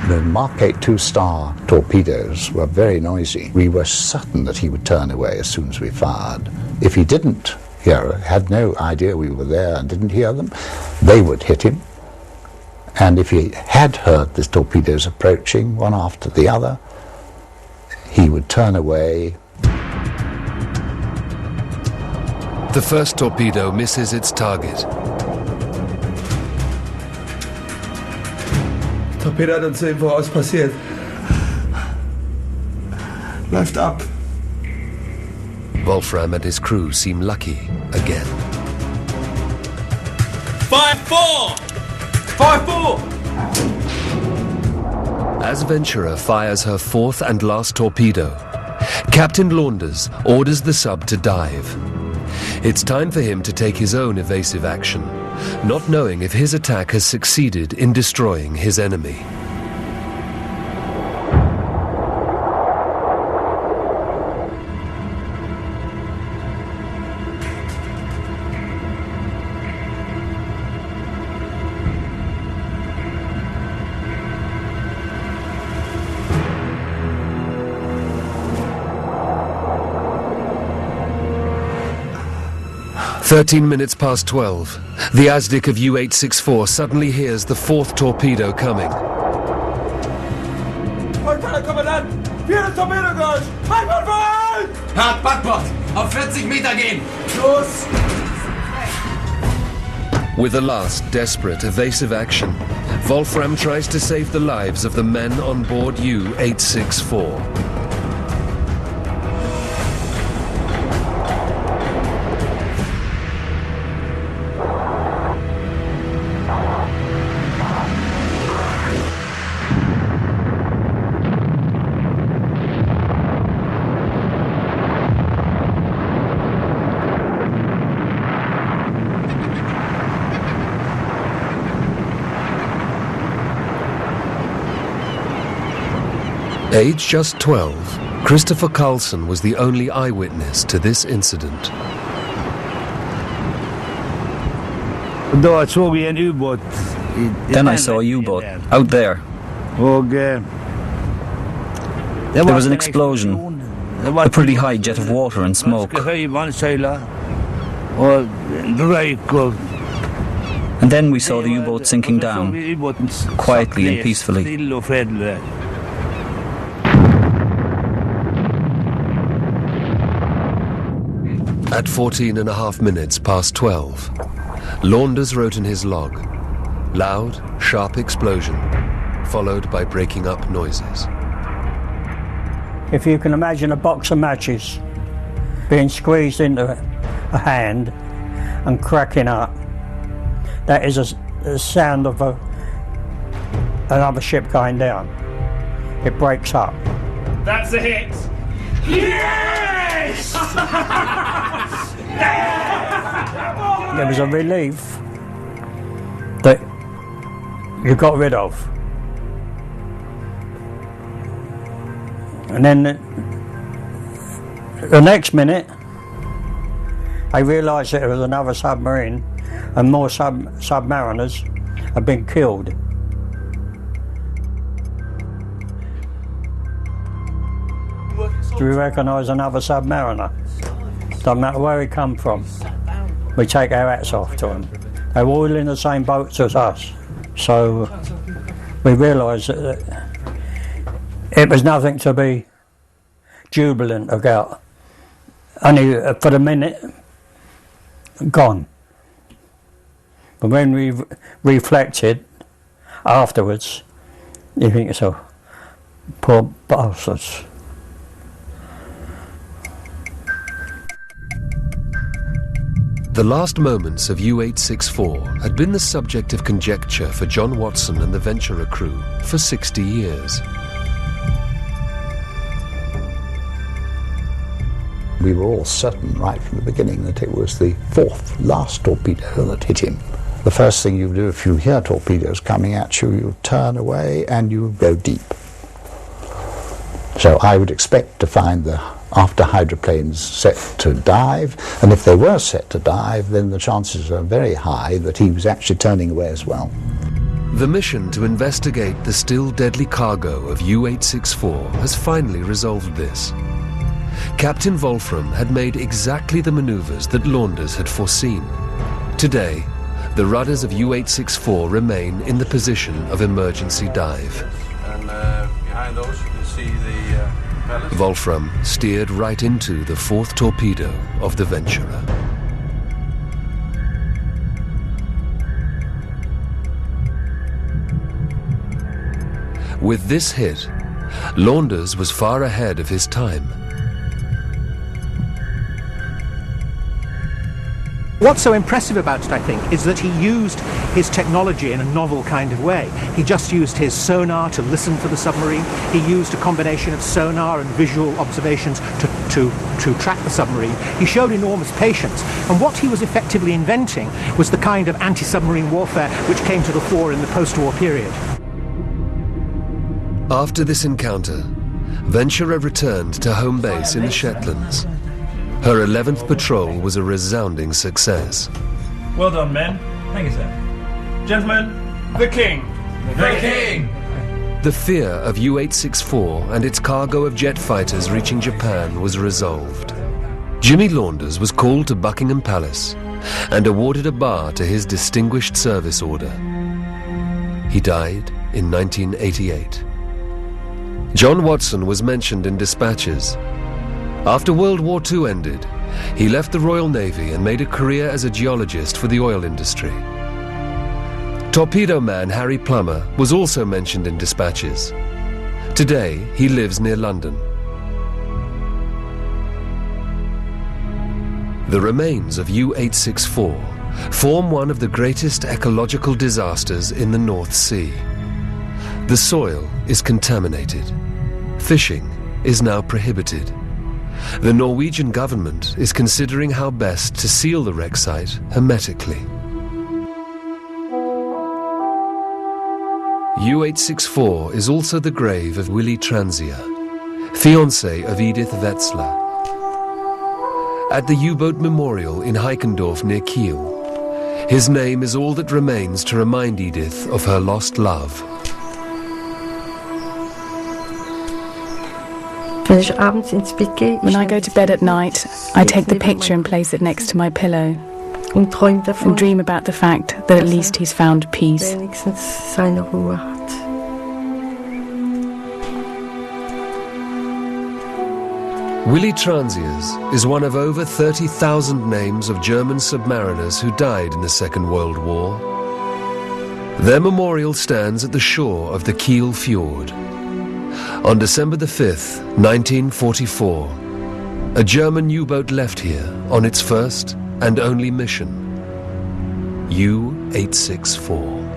The Mark 8 2-star torpedoes were very noisy. We were certain that he would turn away as soon as we fired. If he didn't had no idea we were there and didn't hear them, they would hit him. And if he had heard the torpedoes approaching, one after the other, he would turn away. The first torpedo misses its target. Torpedo hat uns irgendwo aus passiert. Läuft ab. Wolfram and his crew seem lucky again. 5-4! 5-4! As Venturer fires her fourth and last torpedo, Captain Launders orders the sub to dive. It's time for him to take his own evasive action, not knowing if his attack has succeeded in destroying his enemy. "13 minutes past 12, the Azdik of U-864 suddenly hears the fourth torpedo coming. Kommandant! 4. Torpedo gleich! Einmal! Hart Backbord! Auf 40 Meter gehen! Los! With a last desperate evasive action, Wolfram tries to save the lives of the men on board U-864. Aged just 12, Christopher Carlson was the only eyewitness to this incident. Then I saw a U-boat out there. There was an explosion, a pretty high jet of water and smoke. And then we saw the U-boat sinking down, quietly and peacefully. At 14.5 minutes past 12, Launders wrote in his log, "Loud, sharp explosion, followed by breaking up noises." If you can imagine a box of matches being squeezed into a hand and cracking up, that is a sound of another ship going down. It breaks up. That's a hit! Yes! There was a relief that you got rid of. And then the next minute, I realised that it was another submarine and more submariners had been killed. Do we recognise another submariner? Doesn't matter where he come from. We take our hats off to him. They were all in the same boats as us. So we realised that it was nothing to be jubilant about. Only for the minute, gone. But when we reflected afterwards, you think to yourself, poor bastards. The last moments of U-864 had been the subject of conjecture for John Watson and the Venturer crew for 60 years. We were all certain right from the beginning that it was the fourth, last torpedo that hit him. The first thing you do if you hear torpedoes coming at you, you turn away and you go deep. So I would expect to find the after hydroplanes set to dive, and if they were set to dive, then the chances are very high that he was actually turning away as well. The mission to investigate the still deadly cargo of U-864 has finally resolved this. Captain Wolfram had made exactly the maneuvers that Launders had foreseen. Today, the rudders of U-864 remain in the position of emergency dive. And behind those you can see the pellets. Wolfram steered right into the fourth torpedo of the Venturer. With this hit, Launders was far ahead of his time. What's so impressive about it, I think, is that he used his technology in a novel kind of way. He just used his sonar to listen for the submarine. He used a combination of sonar and visual observations to track the submarine. He showed enormous patience, and what he was effectively inventing was the kind of anti-submarine warfare which came to the fore in the post-war period. After this encounter, Venturer returned to home base in the Shetlands. Her 11th patrol was a resounding success. Well done, men. Thank you, sir. Gentlemen, the King. The King! The fear of U-864 and its cargo of jet fighters reaching Japan was resolved. Jimmy Launders was called to Buckingham Palace and awarded a bar to his Distinguished Service Order. He died in 1988. John Watson was mentioned in dispatches. After World War II ended, he left the Royal Navy and made a career as a geologist for the oil industry. Torpedo man Harry Plummer was also mentioned in dispatches. Today, he lives near London. The remains of U-864 form one of the greatest ecological disasters in the North Sea. The soil is contaminated. Fishing is now prohibited. The Norwegian government is considering how best to seal the wreck site hermetically. U-864 is also the grave of Willy Transia, fiancé of Edith Wetzler. At the U-boat memorial in Heikendorf near Kiel, his name is all that remains to remind Edith of her lost love. When I go to bed at night, I take the picture and place it next to my pillow and dream about the fact that at least he's found peace. Willy Transiers is one of over 30,000 names of German submariners who died in the Second World War. Their memorial stands at the shore of the Kiel Fjord. On December the 5th, 1944, a German U-boat left here on its first and only mission, U-864.